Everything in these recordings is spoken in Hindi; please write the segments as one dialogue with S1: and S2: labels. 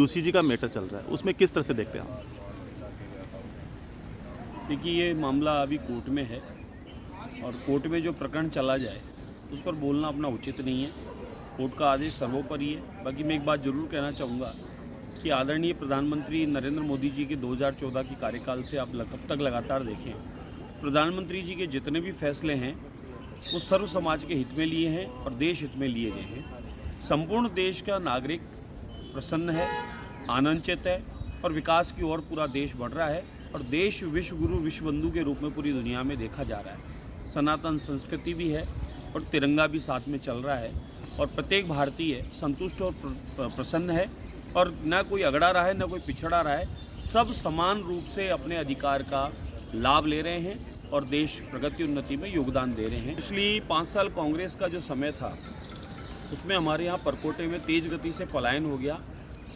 S1: यूसीजी का मैटर चल रहा है, उसमें किस तरह से देखते हैं आप?
S2: देखिए, ये मामला अभी कोर्ट में है और कोर्ट में जो प्रकरण चला जाए उस पर बोलना अपना उचित नहीं है। कोर्ट का आदेश सर्वोपरि है। बाकी मैं एक बात ज़रूर कहना चाहूँगा कि आदरणीय प्रधानमंत्री नरेंद्र मोदी जी के 2014 की कार्यकाल से आप अब तक लगातार देखें, प्रधानमंत्री जी के जितने भी फैसले हैं वो सर्व समाज के हित में लिए हैं और देश हित में लिए गए हैं। संपूर्ण देश का नागरिक प्रसन्न है, आनंदित है और विकास की ओर पूरा देश बढ़ रहा है और देश विश्व गुरु विश्व बंधु के रूप में पूरी दुनिया में देखा जा रहा है। सनातन संस्कृति भी है और तिरंगा भी साथ में चल रहा है और प्रत्येक भारतीय संतुष्ट और प्रसन्न है और न कोई अगड़ा रहा है न कोई पिछड़ा रहा है। सब समान रूप से अपने अधिकार का लाभ ले रहे हैं और देश प्रगति उन्नति में योगदान दे रहे हैं। पिछली 5 साल कांग्रेस का जो समय था उसमें हमारे यहाँ परकोटे में तेज़ गति से पलायन हो गया।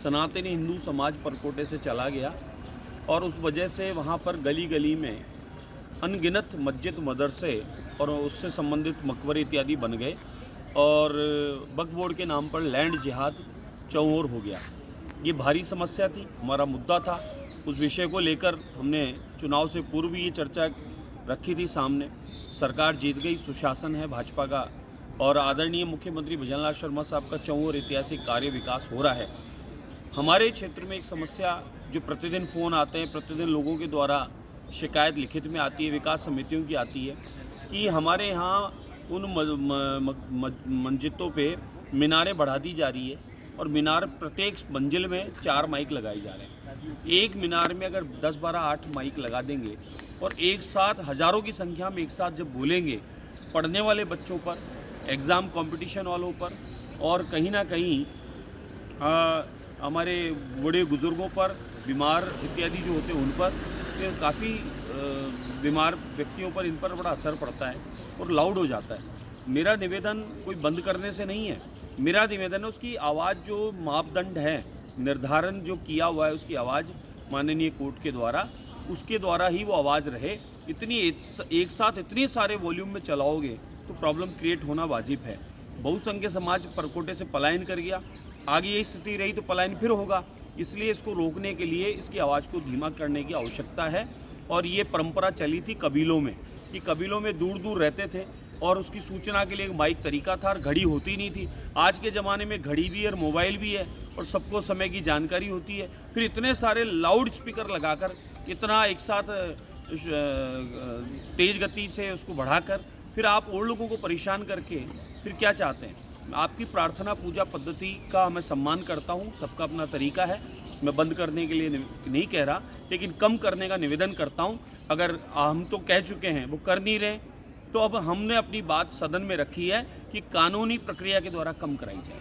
S2: सनातनी हिंदू समाज परकोटे से चला गया और उस वजह से वहाँ पर गली गली में अनगिनत मस्जिद, मदरसे और उससे संबंधित मकबरे इत्यादि बन गए और वक्फ बोर्ड के नाम पर लैंड जिहाद चौओर हो गया। ये भारी समस्या थी, हमारा मुद्दा था। उस विषय को लेकर हमने चुनाव से पूर्व ये चर्चा रखी थी सामने। सरकार जीत गई, सुशासन है भाजपा का और आदरणीय मुख्यमंत्री भजनलाल शर्मा साहब का चौओर ऐतिहासिक कार्य विकास हो रहा है। हमारे क्षेत्र में एक समस्या जो प्रतिदिन फ़ोन आते हैं, प्रतिदिन लोगों के द्वारा शिकायत लिखित में आती है, विकास समितियों की आती है कि हमारे यहाँ उन मस्जिदों पे मीनारें बढ़ा दी जा रही है और मीनार प्रत्येक मंजिल में 4 माइक लगाए जा रहे हैं। एक मीनार में अगर 10, 12, 8 माइक लगा देंगे और एक साथ हज़ारों की संख्या में एक साथ जब बोलेंगे, पढ़ने वाले बच्चों पर, एग्ज़ाम कंपटीशन वालों पर और कहीं ना कहीं हमारे बड़े बुज़ुर्गों पर, बीमार इत्यादि जो होते हैं उन पर, काफ़ी बीमार व्यक्तियों पर, इन पर बड़ा असर पड़ता है और लाउड हो जाता है। मेरा निवेदन कोई बंद करने से नहीं है, मेरा निवेदन है उसकी आवाज़ जो मापदंड है, निर्धारण जो किया हुआ है उसकी आवाज़ माननीय कोर्ट के द्वारा, उसके द्वारा ही वो आवाज़ रहे। इतनी एक साथ इतने सारे वॉल्यूम में चलाओगे तो प्रॉब्लम क्रिएट होना वाजिब है। बहुसंख्य समाज परकोटे से पलायन कर गया, आगे यही स्थिति रही तो पलायन फिर होगा। इसलिए इसको रोकने के लिए इसकी आवाज़ को धीमा करने की आवश्यकता है। और ये परंपरा चली थी कबीलों में कि कबीलों में दूर दूर रहते थे और उसकी सूचना के लिए एक माइक तरीका था और घड़ी होती नहीं थी। आज के ज़माने में घड़ी भी है और मोबाइल भी है और सबको समय की जानकारी होती है। फिर इतने सारे लाउड स्पीकर लगाकर इतना एक साथ तेज़ गति से उसको बढ़ाकर फिर आप और लोगों को परेशान करके फिर क्या चाहते हैं? आपकी प्रार्थना पूजा पद्धति का मैं सम्मान करता हूँ, सबका अपना तरीका है, मैं बंद करने के लिए नहीं कह रहा, लेकिन कम करने का निवेदन करता हूँ। अगर हम तो कह चुके हैं, वो कर नहीं रहे, तो अब हमने अपनी बात सदन में रखी है कि कानूनी प्रक्रिया के द्वारा कम कराई जाए।